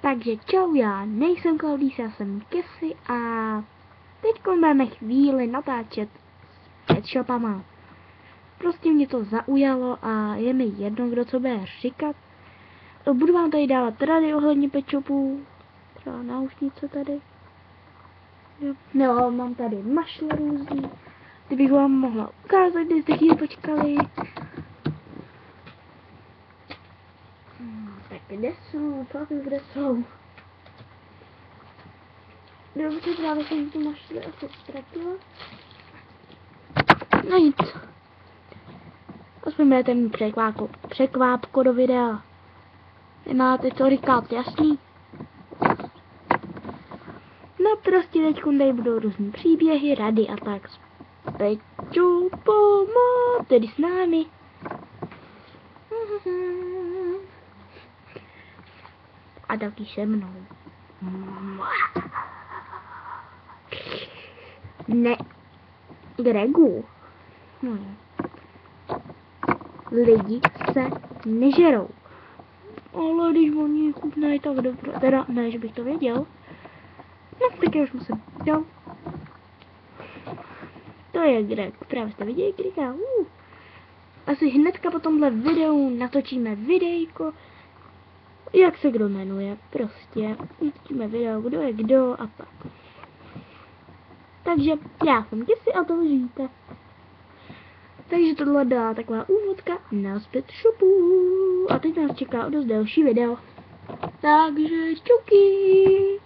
Takže čau, já nejsem Claudis, já jsem Casey a teď budeme chvíli natáčet s pet shopama. Prostě mě to zaujalo a je mi jedno, kdo co bude říkat. Budu vám tady dávat rady ohledně pet shopů, třeba náušnice tady. No, mám tady mašle různý, kdybych vám mohla ukázat, kde jste chvíli počkali. Tak kde jsou, fakt kde jsou. Dobře, právě jsem tu mašli asi ztratila. No nic. Aspoň budete mít překvápko do videa. Nemáte co říkat, jasný? No prostě teď tady budou různý příběhy, rady a tak. S Pečou pomoc, tedy s námi. A taky se mnou. Ne, Gregu. No. Lidi se nežerou. Ale když oni chutnají, tak dobré. Teda ne, že bych to věděl. No, tak já už musím. Jo. To je Greg. Právě jste viděli Grega. Asi hnedka po tomhle videu natočíme videjko. Jak se kdo jmenuje. Prostě natočíme video, kdo je kdo a tak. Takže já jsem Casey a to vidíte. Takže tohle byla taková úvodka na pet shopu. A teď nás čeká o dost delší video. Takže čuky.